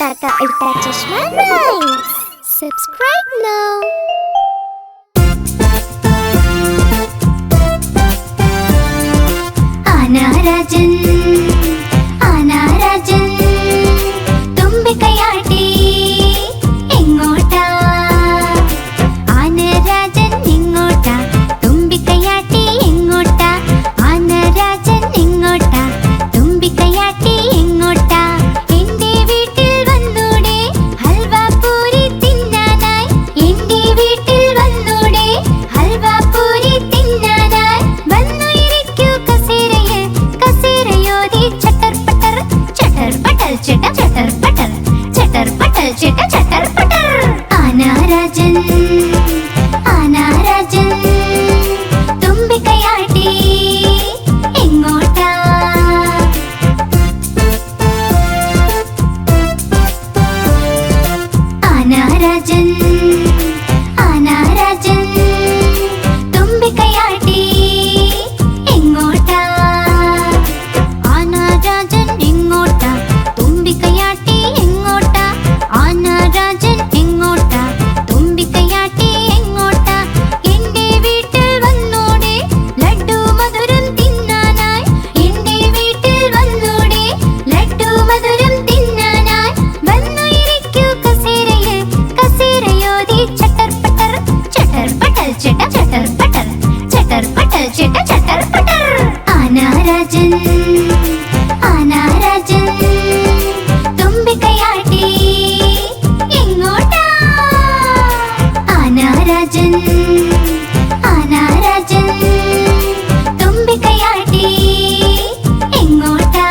Ultra Chashma Rhymes. Subscribe now. Ana Rajan, Ana Rajan, തുമ്പിക്കൈയാട്ടി എങ്ങോട്ടാ? ആന രാജൻ എങ്ങോട്ടാ? തുമ്പിക്കൈയാട്ടി എങ്ങോട്ടാ? ആന രാജൻ എങ്ങോട്ടാ? തുമ്പിക്കൈയാട്ടി എങ്ങോട്ടാ? എന്റെ വീട്ടിൽ വന്നൂടെ ഹൽവാപൂരി തിന്നാനായി. എന്റെ വീട്ടിൽ വന്നൂടെ ഹൽവാപൂരി തിന്നാനായി. വന്നു ഇരിക്കൂ കസേരയിൽ, കസേരയോതി ചട്ടർ പട്ടർ, ചട്ടർ പട്ടൽ ചിട്ട ചട്ടർ പട്ടർ, ചട്ടർ പട്ടൽ ചിട്ട ചട്ടർ പട്ടർ. ആന രാജൻ, ആന രാജൻ, തുമ്പിക്കൈയാട്ടി എങ്ങോട്ടാ? ആന രാജൻ, ആന രാജൻ, തുമ്പിക്കൈയാട്ടി എങ്ങോട്ടാ? ആന രാജൻ എങ്ങോട്ടാ? തുമ്പിക്കൈയാട്ടി എങ്ങോട്ടാ? ആന രാജൻ എങ്ങോട്ടാ? തുമ്പിക്കൈയാട്ടി എങ്ങോട്ടാ? എന്റെ വീട്ടിൽ വന്നൂടെ ലഡ്ഡു മധുരം തിന്നാനായി. എന്റെ വീട്ടിൽ വന്നൂടെ ലഡ്ഡു മധുരം തിന്നാനായി. വന്നു ഇരിക്കൂ കസേരയിൽ, കസേരയോതി ചട്ടർ പട്ടർ, ചട്ടർ പട്ടൽ ചിട്ട ചട്ടർ പട്ടർ, ചട്ടർ പട്ടൽ ചിട്ട ചട്ടർ പട്ടർ. ആന രാജൻ, ആന രാജൻ, തുമ്പിക്കൈയാട്ടി എങ്ങോട്ടാ? ആന രാജൻ, ആന രാജൻ, തുമ്പിക്കൈയാട്ടി എങ്ങോട്ടാ?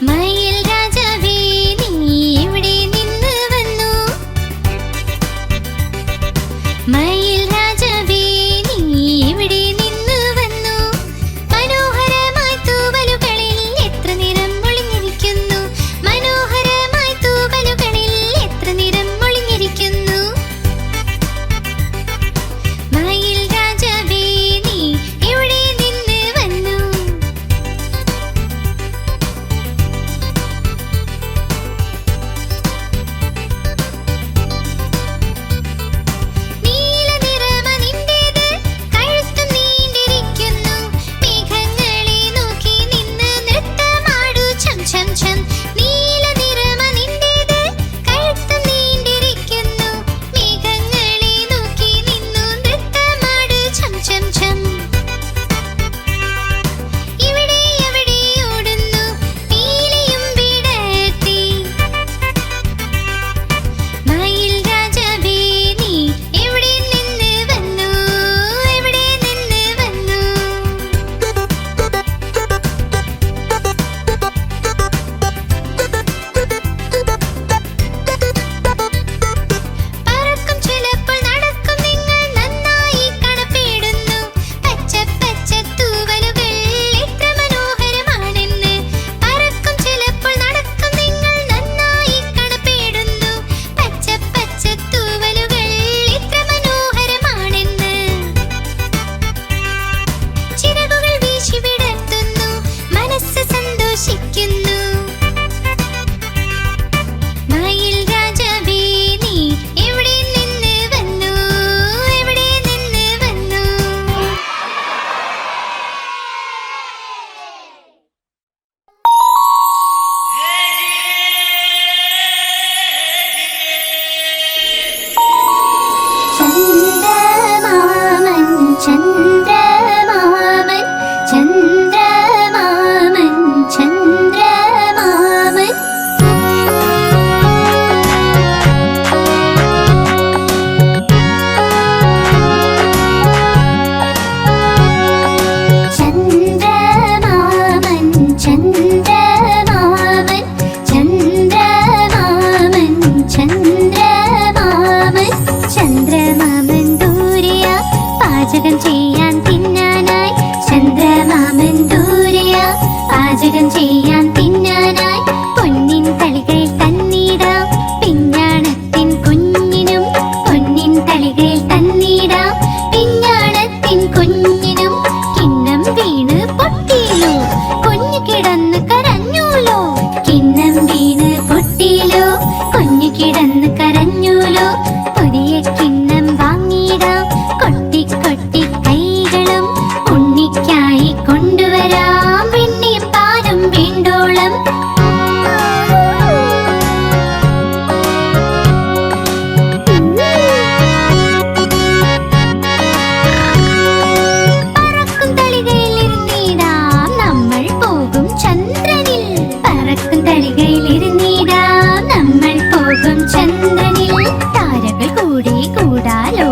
മയിൽ രാജാവേ നീ എവിടെ നിന്ന് വന്നു? മയിൽ രാജാവേ നീ എവിടെ നിന്ന് വന്നു? മനോഹരമായി തൂവലുകളിൽ എത്ര നിറം ഒളിഞ്ഞിരിക്കുന്നു. മനോഹരമായി തൂവലുകളിൽ എത്ര നിറം ഒളിഞ്ഞിരിക്കുന്നു. മയിൽ രാജാവേ നീ എവിടെ നിന്ന് വന്നു? നീല നിറമ നിന്റേത്, കഴുത്തും നീണ്ടിരിക്കുന്നു. മേഘങ്ങളെ നോക്കി നിന്ന് നൃത്തമാടൂ ഛം ഛം ഛം. നീല നിറമ നിന്റേത്, കഴുത്തും നീണ്ടിരിക്കുന്നു. മേഘങ്ങളെ നോക്കി നിന്നു നൃത്തമാടൂ ഛം ഛം ഛം. ഇവിടെ എവിടെ ഓടുന്നു പീലിയും വിടർത്തി. മയിൽ രാജാവേ നീ എവിടെ നിന്ന് വന്നു? എവിടെ നിന്ന് വന്നു? പറക്കും ചിലപ്പോൾ നടക്കും നിങ്ങൾ നന്നായി കാണപ്പെടുന്നു. പച്ച പച്ച തൂവലുകൾ എത്ര മനോഹരമാണെന്ന്. പറക്കും ചിലപ്പോൾ നടക്കും നിങ്ങൾ നന്നായി കാണപ്പെടുന്നു. പച്ച പച്ച തൂവലുകൾ എത്ര മനോഹരമാണെന്ന്. ചിറകുകൾ വീശി വിടർത്തുന്നു, മനസ്സ് സന്തോഷിക്കുന്നു. മയിൽ രാജാവേ നീ എവിടെ നിന്ന് വന്നു? എവിടെ നിന്ന് വന്നു? ചന്ദ്രമാമൻ ചന്ദ്രമാമൻ ചന്ദ്രമാമൻ ചന്ദ്രമാമൻ. ചന്ദ്രമാമൻ ചന്ദ്രമാമൻ ചന്ദ്രമാമൻ ചന്ദ്രമാമൻ. ചന്ദ്രമാമൻ ദൂരെയാ പാചകം ചെയ്യാൻ തളികയിൽ തന്നിടാം പിഞ്ഞാണത്തിൻ കുഞ്ഞിനും. കിണ്ണം വീണ് പൊട്ടിയിലോ കുഞ്ഞു കിടന്ന് കരഞ്ഞൂലോ. കിണ്ണം വീണ് പൊട്ടിയിലോ കുഞ്ഞു കിടന്ന് കരഞ്ഞൂലോ. പുതിയ കിണ്ണം വാങ്ങിടാം കൊട്ടി കൊട്ടി കൈകളും ഉണ്ണിക്കായി കൊണ്ടുവരാം വെണ്ണയും പാലും വീണ്ടോളം. പറക്കും തളികയിലിരുന്നിടാം നമ്മൾ പോകും ചന്ദ്രനിൽ. പറക്കും തളികയിലിരുന്നിടാം നമ്മൾ പോകും ചന്ദ്രനിൽ. താരകൾ കൂടി കൂടാലോ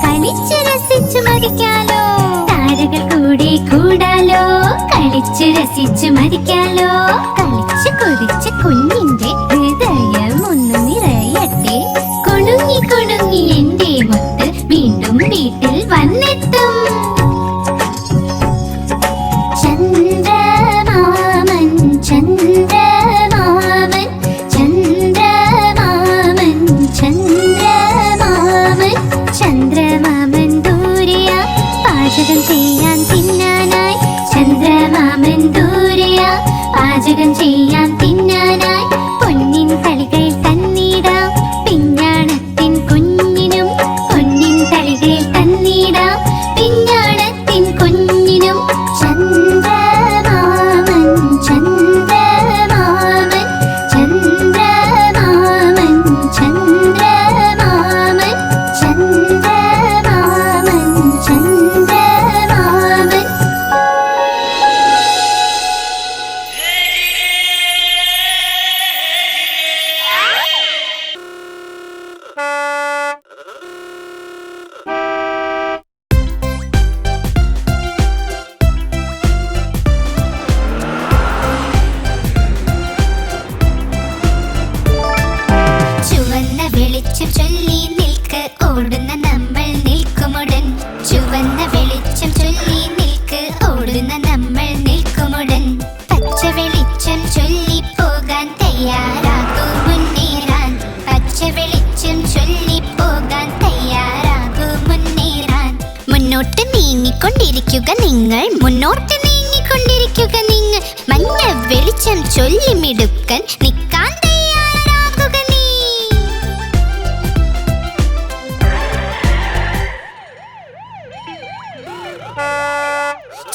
കളിച്ച് രസിച്ചു മതിക്കാലോ. താരകൾ കൂടി കൂടാലോ കളിച്ച് രസിച്ചു മതിക്കാലോ. കളിച്ച് കൊതിച്ച് കുഞ്ഞിന്റെ ഹൃദയം ഒന്ന് നിറയട്ടെ. കുണുങ്ങി കുണുങ്ങി എന്റെ മുത്ത് വീണ്ടും വീട്ടിൽ വന്നെത്തും. ചന്ദ്രമാമൻ ചന്ദ്രമാമൻ ചന്ദ്രമാമൻ ചന്ദ്രമാമൻ. ചന്ദ്രമാമൻ ദൂരെയാ പാചകം ചെയ്യാൻ തിന്നാനായി. ചന്ദ്രമാമൻ ദൂരെയാ പാചകം ചെയ്യാൻ തിന്നാനായി. പൊന്നിൻ തളികയിൽ തന്നിടാം പിഞ്ഞാണത്തിൻ കുഞ്ഞിനും. പൊന്നിൻ തളികയിൽ തന്നിടാം പിഞ്ഞാണത്തിൻ കുഞ്ഞിനും. ചന്ദ്രമാമൻ ചന്ദ്രമാമൻ ചന്ദ്രമാമൻ ചന്ദ്രമാമൻ ചന്ദ്രമാമൻ ചന്ദ്രമാമൻ. ചുവന്ന വെളിച്ചം ചൊല്ലി നിൽക്ക് ഓടുന്ന നമ്മൾ നിൽക്കുമുടൻ. ചുവന്ന വെളിച്ചം ചൊല്ലി നിൽക്ക് ഓടുന്ന നമ്മൾ നിൽക്കുമുടൻ. പച്ച വെളിച്ചം ചൊല്ലി പോകാൻ തയ്യാറാകൂ മുന്നേറാൻ. പച്ച വെളിച്ചം ചൊല്ലി പോകാൻ തയ്യാറാകൂ മുന്നേറാൻ. മുന്നോട്ട് നീങ്ങിക്കൊണ്ടിരിക്കുക നിങ്ങൾ മുന്നോട്ട് നീങ്ങിക്കൊണ്ടിരിക്കുക നിങ്ങൾ. മഞ്ഞ വെളിച്ചം ചൊല്ലി മിടുക്കൻ നിൽക്കാൻ തയ്യാറാകുക നീ.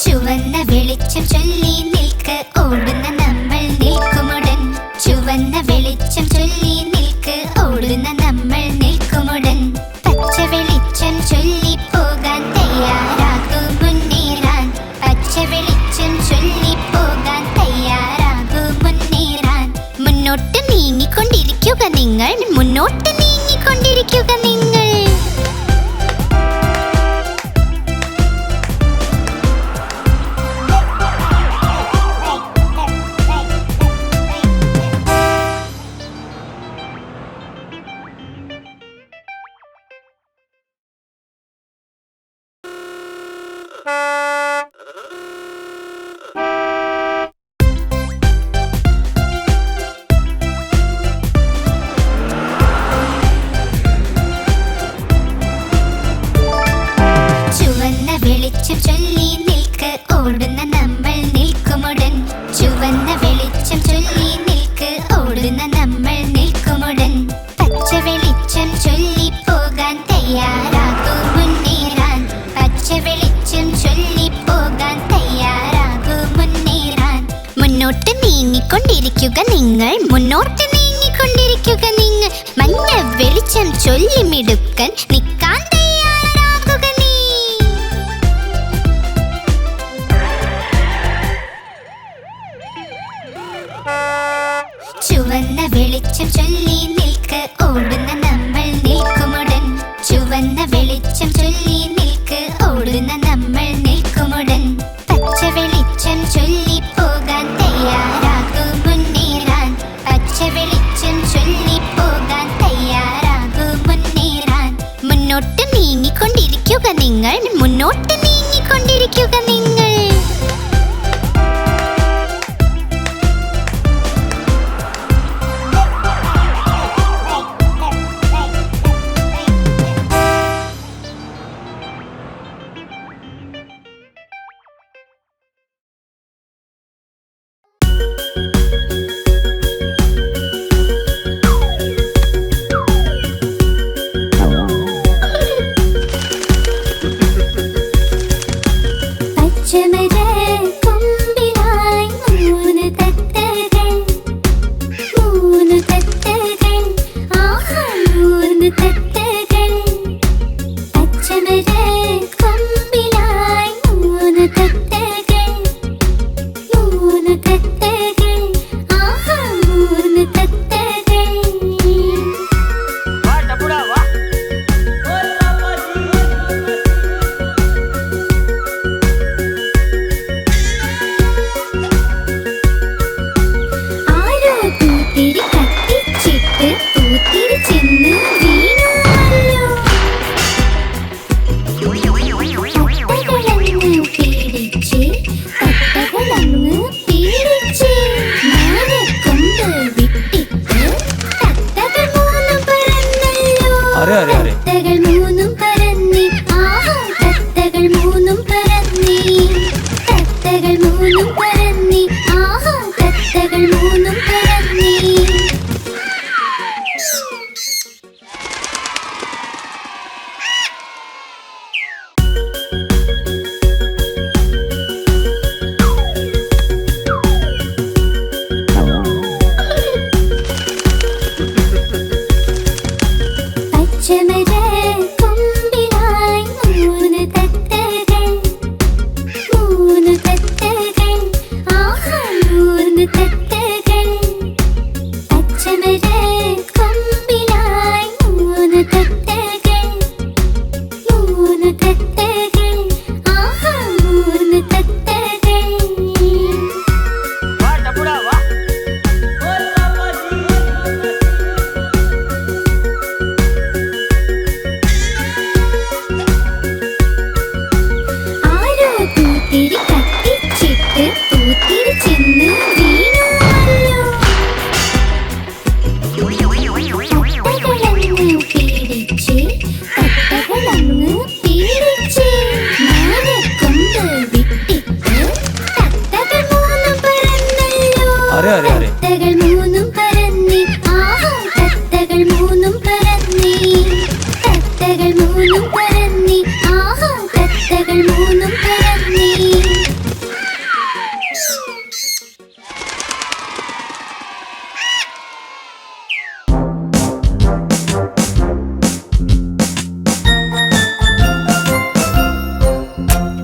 ചുവന്ന വെളിച്ചം ചൊല്ലി നിൽക്ക് ഓടുന്ന നമ്മൾ നിൽക്കുമുടൻ. ചുവന്ന വെളിച്ചം ചൊല്ലി നിൽക്ക് ഓടുന്ന നമ്മൾ നിൽക്കുമുടൻ. പച്ച വെളിച്ചം ചൊല്ലി പോകാൻ തയ്യാറാകൂ മുന്നേറാൻ. പച്ച വെളിച്ചം ചൊല്ലി പോകാൻ തയ്യാറാകൂ മുന്നേറാൻ. മുന്നോട്ട് നീങ്ങിക്കൊണ്ടിരിക്കുക നിങ്ങൾ മുന്നോട്ട് നീങ്ങിക്കൊണ്ടിരിക്കുക നിങ്ങൾ. ചുവന്ന വെളിച്ചം ചൊല്ലി നിൽക്ക് ഓടുന്ന നമ്മൾ നിൽക്കുമുടൻ. ചുവന്ന വെളിച്ചം ചൊല്ലി നിൽക്ക് ഓടുന്ന നമ്മൾ നിൽക്കുമുടൻ. പച്ച വെളിച്ചം ചൊല്ലി പോകാൻ തയ്യാറാകൂ മുന്നേറാൻ. പച്ച വെളിച്ചം ചൊല്ലി പോകാൻ തയ്യാറാകൂ മുന്നേറാൻ. മുന്നോട്ട് നീങ്ങിക്കൊണ്ടിരിക്കുക നിങ്ങൾ മുന്നോട്ട് നീങ്ങിക്കൊണ്ടിരിക്കുക നിങ്ങൾ. മഞ്ഞ വെളിച്ചം ചൊല്ലി മിടുക്കൻ നിൽക്കാൻ തയ്യാറാകുക നീ. ചുവന്ന വെളിച്ചം ചൊല്ലി നിൽക്ക് ഓടുന്ന നമ്മൾ നിൽക്കുമുടൻ. ചുവന്ന വെളിച്ചം ചൊല്ലി നിൽക്ക് ഓടുന്ന നമ്മൾ നിൽക്കുമുടൻ. പച്ച വെളിച്ചം ചൊല്ലി പോകാൻ തയ്യാറാകൂ മുന്നേറാൻ. പച്ച വെളിച്ചം ചൊല്ലി പോകാൻ തയ്യാറാകൂ മുന്നേറാൻ. മുന്നോട്ട് നീങ്ങിക്കൊണ്ടിരിക്കുക നിങ്ങൾ മുന്നോട്ട് നീങ്ങിക്കൊണ്ടിരിക്കുക നിങ്ങൾ.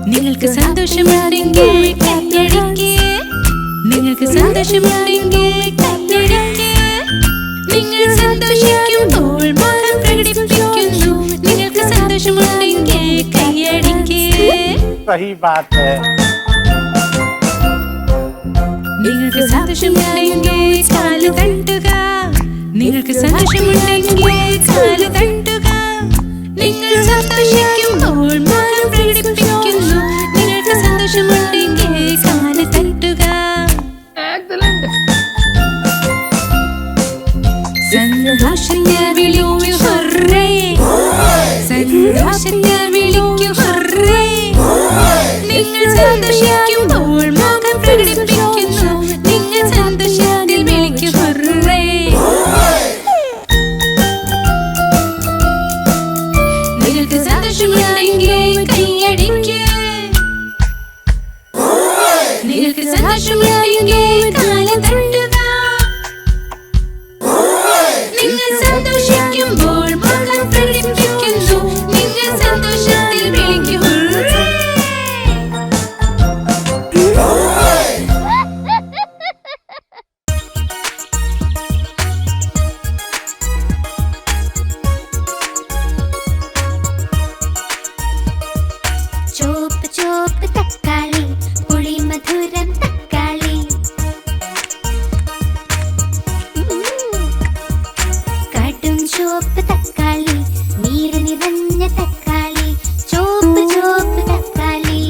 നിങ്ങൾക്ക് സന്തോഷമുണ്ടെങ്കിൽ കൈയടിക്ക്. നിങ്ങൾക്ക് സന്തോഷമുണ്ടെങ്കിൽ കൈയടിക്ക്. നിങ്ങൾ സന്തോഷിക്കുമ്പോൾ മുഖം പ്രകടിപ്പിക്കുന്നു. നിങ്ങൾക്ക് സന്തോഷമുണ്ടെങ്കിൽ കൈയടിക്ക്. സഹി ബാത് ഹൈ. നിങ്ങൾക്ക് സന്തോഷമുണ്ടെങ്കിൽ കാല് തട്ടുക. നിങ്ങൾക്ക് സന്തോഷമുണ്ടെങ്കിൽ കാല് തട്ടുക. നിങ്ങൾ സന്തോഷിക്കുമ്പോൾ മുഖം പ്രകടിപ്പിക്കുന്നു. നിങ്ങൾക്ക് സന്തോഷമുണ്ടെങ്കിൽ കാല് തട്ടുക. സന്തോഷത്തിൽ വിളിക്കൂ ഹുറേ. സന്തോഷത്തിൽ വിളിക്കൂ ഹുറേ. നിങ്ങൾ സന്തോഷിക്കുമ്പോൾ മുഖം പ്രകടിപ്പിക്കുന്നു. നിങ്ങൾ സന്തോഷത്തിൽ വിളിക്കൂ ഹുറേ. നിങ്ങൾക്ക് സന്തോഷമുണ്ടെങ്കിൽ കൈയടിക്ക്. നിങ്ങൾക്ക് സന്തോഷമുണ്ടെങ്കിൽ കാല് തട്ടുക. നിങ്ങൾ സന്തോഷിക്കുമ്പോൾ മുഖം പ്രകടിപ്പിക്കുന്നു. നിങ്ങൾ സന്തോഷത്തിൽ വിളിക്കൂ ഹുറേ. ചോപ്പ് ചോപ്പ് തക്കാളി, പുളി മധുരം തക്കാളി. കടും ചോപ്പ് തക്കാളി, നീര് നിറഞ്ഞ തക്കാളി. ചോപ്പ് ചോപ്പ് തക്കാളി.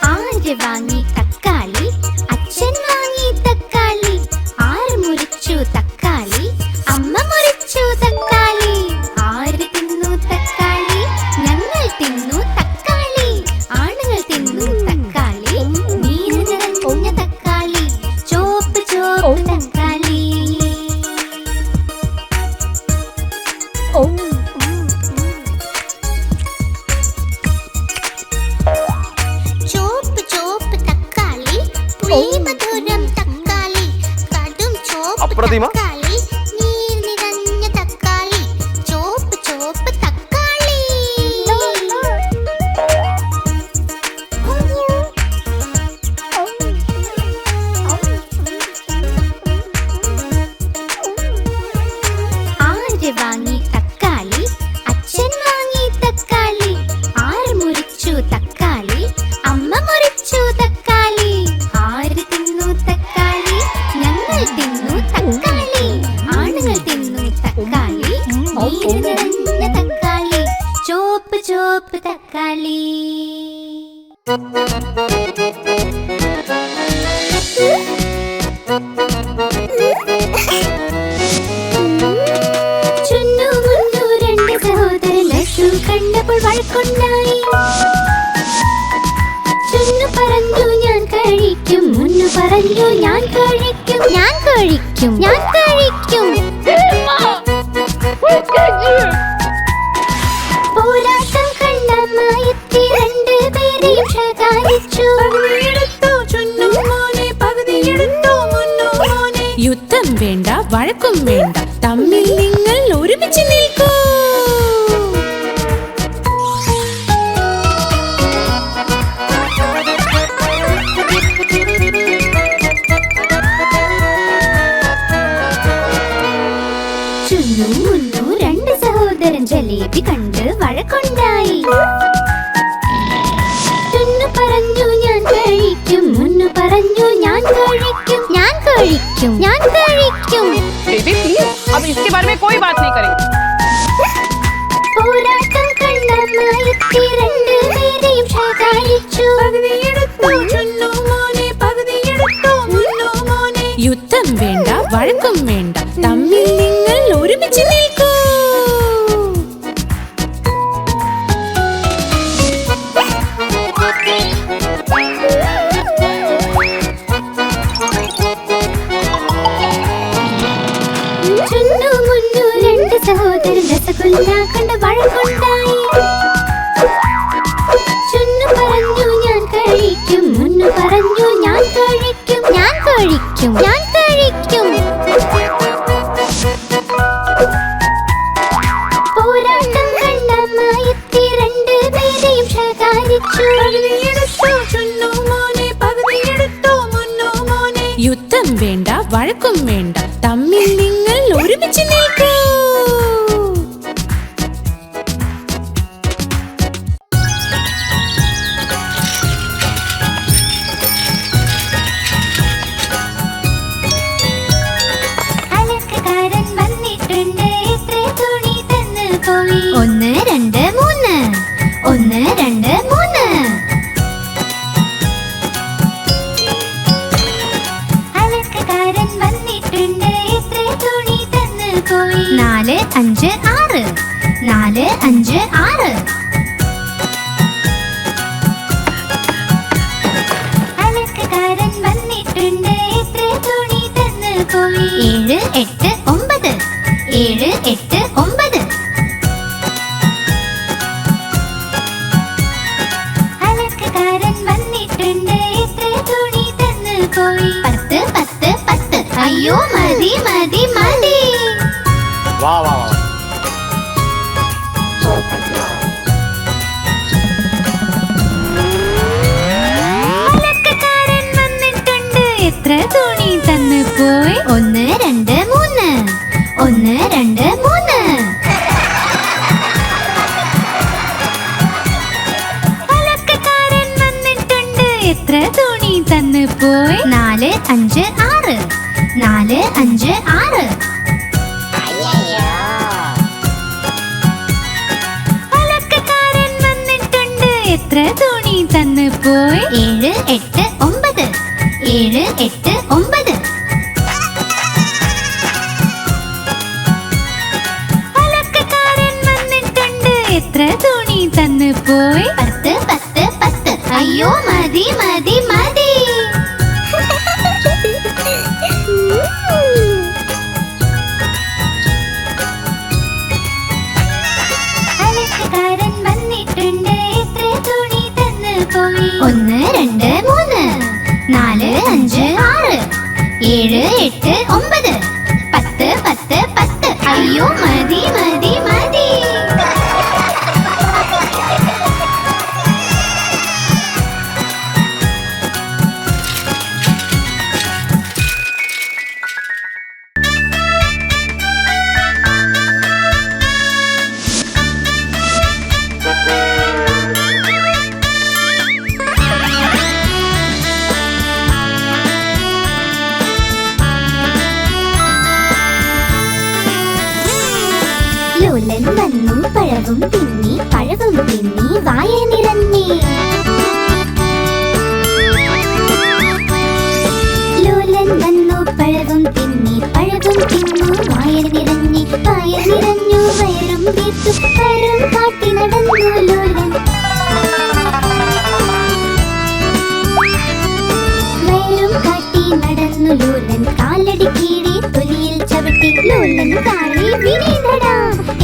ആര് വാങ്ങി തക്കാളി? അച്ഛൻ വാങ്ങി തക്കാളി. ആര് മുറിച്ചു തക്കാളി? അമ്മ മുറിച്ചു തക്കാളി. ആര് തിന്നു തക്കാളി? ഞങ്ങൾ തിന്നു തക്കാളി. ആണുങ്ങൾ തിന്നു തക്കാളി. നീര് നിറഞ്ഞ തക്കാളി. ചോപ്പ് ചോപ്പ് തക്കാളി. ചോപ്പ് ചോപ്പ് തക്കാളി. ശ്രീമധുരം തക്കാളി, കടും ചോപ്പ് അപ്രതിമ. തക്കാളി, നീർ നിറഞ്ഞ തക്കാളി, ചോപ്പ് ചോപ്പ് തക്കാളി. ആര് വാങ്ങി തക്കാളി? അച്ഛൻ വാങ്ങി തക്കാളി. ആര് മുറിച്ചു തക്കാളി? അമ്മ മുറിച്ചു തക്കാളി. ആര് തിന്നു തക്കാളി? ഞങ്ങൾ തിന്നു തക്കാളി. ആണുങ്ങൾ തിന്നു തക്കാളി, നീര് നിറഞ്ഞ തക്കാളി, ചോപ്പ് ചോപ്പ് തക്കാളി. ചുന്നു മുന്നു രണ്ട് സഹോദരൻ ലഡ്ഡു കണ്ടപ്പോൾ വഴക്കുണ്ടായി. ചുന്നു പറഞ്ഞു ഞാൻ കഴിക്കും, മുന്നു പറഞ്ഞു ഞാൻ കഴിക്കും. ഞാൻ കഴിക്കും, ഞാൻ കഴിക്കും. പോരാട്ടം കണ്ടമ്മ എത്തി രണ്ടുപേരെയും ശകാരിച്ചു. യുദ്ധം വേണ്ട, വഴക്കും വേണ്ട, തമ്മിൽ നിങ്ങൾ ഒരുമിച്ച് നിൽക്കൂ. ചുന്നു മുന്നു രണ്ട് സഹോദരൻ ജലേബി കണ്ട് വഴക്കുണ്ടായി. ചുന്നു പറഞ്ഞു ഞാൻ കഴിക്കും, മുന്നു പറഞ്ഞു ഞാൻ കഴിക്കും. ഞാൻ കഴിക്കും, ഞാൻ കഴിക്കും. बेबी प्लीज अब इसके बारे में कोई बात नहीं करेंगे. പോരാട്ടം കണ്ടമ്മ എത്തി രണ്ടുപേരെയും ശകാരിച്ചു. യുദ്ധം വേണ്ട, വഴക്കും വേണ്ട, തമ്മിൽ നിങ്ങൾ ഒരുമിച്ച് നിൽക്കൂ. ചുന്നു മുന്നു രണ്ട് സഹോദരൻ രസഗുല്ല കണ്ട് വഴക്കുണ്ടായി. ചുന്നു പറഞ്ഞു ഞാൻ കഴിക്കും, മുന്നു പറഞ്ഞു ഞാൻ കഴിക്കും. ഞാൻ കഴിക്കും, ഞാൻ കഴിക്കും. പോരാട്ടം കണ്ടമ്മ എത്തി രണ്ടുപേരെയും ശകാരിച്ചു. യുദ്ധം വേണ്ട, വഴക്കും വേണ്ട, തമ്മിൽ നിങ്ങൾ ഒരുമിച്ച് നിൽക്കൂ. അലക്കുകാരൻ വന്നിട്ടുണ്ട്, എത്ര തുണി തന്നു പോയി? 1 2 3. 1 2 3. അലക്കുകാരൻ വന്നിട്ടുണ്ട്, എത്ര തുണി തന്നു പോയി? 4 5 6. 4 5 6. അലക്കുകാരൻ വന്നിട്ടുണ്ട്, എത്ര തുണി തന്നു പോയി? 7 8 9. 7 8 9. അലക്കുകാരൻ വന്നിട്ടുണ്ട്, എത്ര തുണി തന്നു പോയി? 10 10 10. അയ്യോ മതി മതി മതി. വാ വാ വാ. അലക്കുകാരൻ വന്നിട്ടുണ്ട്, എത്ര തുണി തന്നു പോയി? 1 2 3. 1 2 3. അലക്കുകാരൻ വന്നിട്ടുണ്ട്, എത്ര തുണി തന്നു പോയി? 4 5 6. 4 5 6. അലക്കുകാരൻ വന്നിട്ടുണ്ട്, എത്ര തുണി തന്നു പോയി? 7 8 9. 7 8 9. അലക്കുകാരൻ വന്നിട്ടുണ്ട്, എത്ര തുണി തന്നു പോയി? 10 10 10. അയ്യോ മതി മതി മതി. അലക്കുകാരൻ വന്നിട്ടുണ്ട്, എത്ര തുണി തന്നു പോയി? 1 2 3. 4 5 8 9 10 10 10 അയ്യോ മതി മതി മതി ലോലൻ വന്നു പഴവും തിന്നി വായ നിറഞ്ഞി ലോലൻ വന്നു പഴവും തിന്നി വായ നിറഞ്ഞു വയറും വീർത്തു വയറും കാട്ടി നടന്നു ലോലൻ കാലടി കീഴെ തൊലിയിൽ ചവിട്ടി ലോലൻ കാളി വിനീതടാ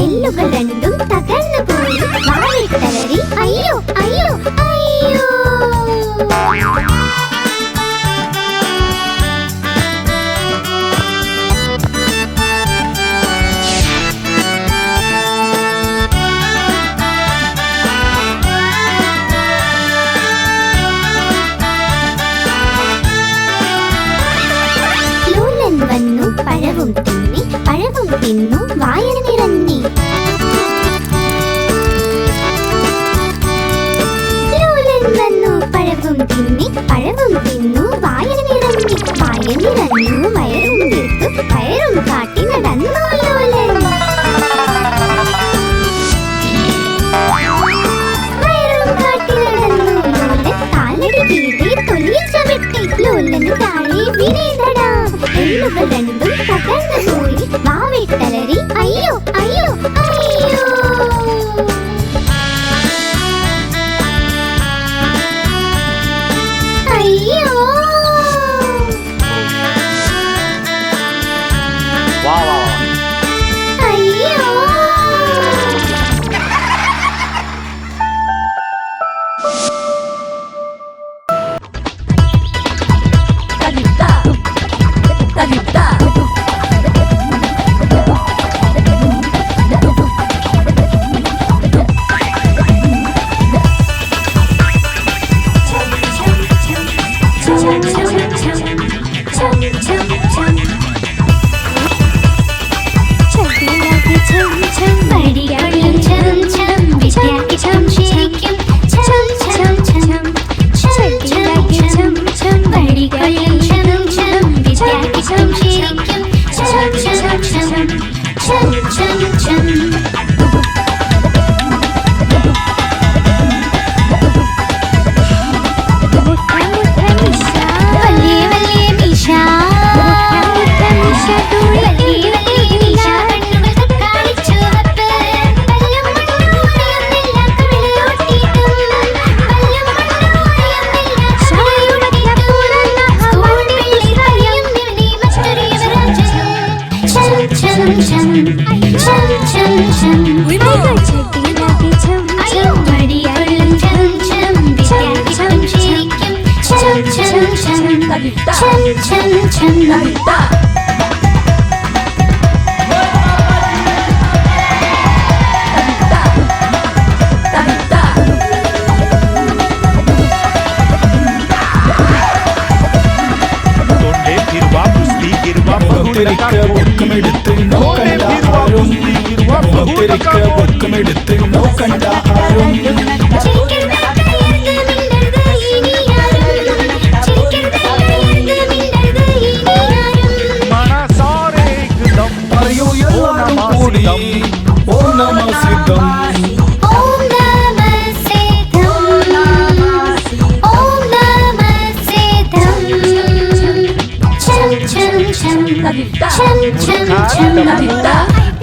എല്ലുകൾ രണ്ടും തകർന്നു പോയി വാളിട്ടലറി അയ്യോ അയ്യോ അയ്യോ വന്നു പഴവും തിന്നു വായ നിറഞ്ഞി ലോലൻ വന്നു പഴവും തിന്നു വായ നിറഞ്ഞു വയറും വീർത്തു വയറും കാട്ടി നടന്നു ലോലൻ കാലടി കീഴെ തൊലിയിൽ ചവിട്ടി ലോലൻ കാളി വിനീതടാ എല്ലുകൾ രണ്ടും തകർന്നു പോയി വാവിട്ടലറി അയ്യോ അയ്യോ അയ്യോ അയ്യോ അയ്യോ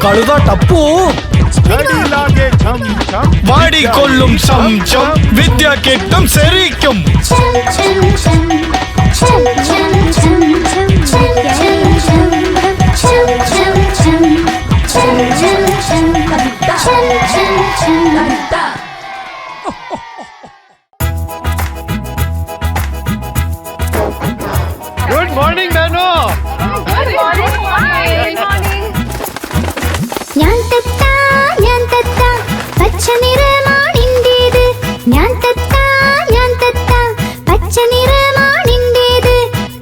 കഴുത ടപ്പു വാടിക്കൊള്ളും സംശം വിദ്യ കിട്ടും ശരിക്കും गुड मॉर्निंग बहनों। ഞാൻ തത്ത പച്ച നിറമാണിൻ്റേത് ഞാൻ തത്ത പച്ച നിറമാണിൻ്റേത്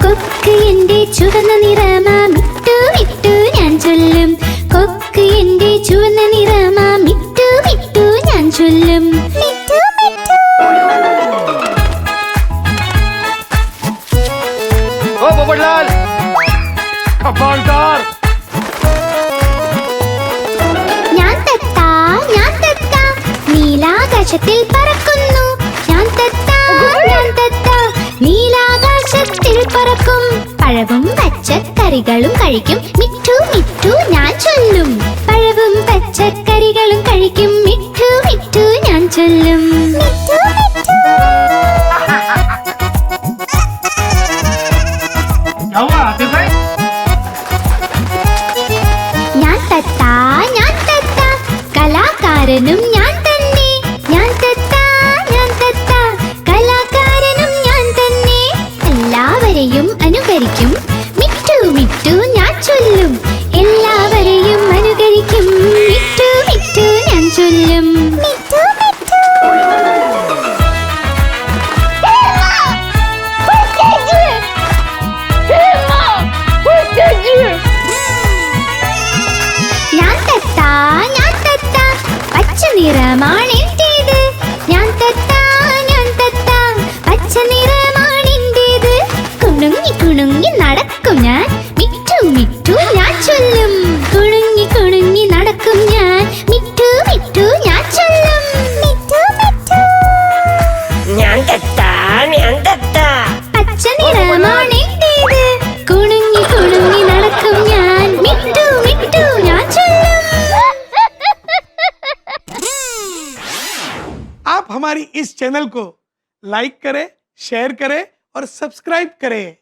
കൊക്ക് എന്റെ ചുവന്ന നിറമാ മിട്ടു മിട്ടു ഞാൻ ചൊല്ലും കൊക്ക് എന്റെ ചുവന്ന നിറമാ മിട്ടു മിട്ടു ഞാൻ ചൊല്ലും മിട്ടു മിട്ടു ओ पोपटलाल कपालदार ഞാൻ തത്ത നീലാകാശത്തിൽ പറക്കുന്നു ഞാൻ തത്ത നീലാകാശത്തിൽ പറക്കും പഴവും പച്ചക്കറികളും കഴിക്കും മിട്ടു മിട്ടു ഞാൻ ചൊല്ലും പഴവും പച്ചക്കറികളും കഴിക്കും മിട്ടു മിട്ടു ഞാൻ ചൊല്ലും മിട്ടു മിട്ടു क्या हुआ आतिफ भाई ഞാൻ തത്ത കലാകാരനും ഞാൻ തന്നെ ഞാൻ തത്ത കലാകാരനും ഞാൻ തന്നെ എല്ലാവരെയും അനുകരിക്കും മിട്ടു മിട്ടു ഞാൻ ചൊല്ലും എല്ലാവരെയും അനുകരിക്കും മിട്ടു മിട്ടു ഞാൻ ചൊല്ലും മിട്ടു മിട്ടു ഞാൻ തത്ത പച്ച നിറമാണെൻ്റേത് ഞാൻ തത്ത പച്ച നിറമാണെൻ്റേത് കുണുങ്ങി കുണുങ്ങി നടക്കും ഞാൻ മിട്ടു മിട്ടു ഞാൻ ചൊല്ലും കുണുങ്ങി കുണുങ്ങി നടക്കും ഞാൻ മിട്ടു മിട്ടു ഞാൻ ചൊല്ലും മിട്ടു മിട്ടു പച്ച നിറമാണെൻ്റേത് കുണുങ്ങി കുണുങ്ങി നടക്കും ഞാൻ മിട്ടു മിട്ടു ഞാൻ ചൊല്ലും आप हमारी इस चैनल को लाइक करें, शेयर करें और सब्सक्राइब करें।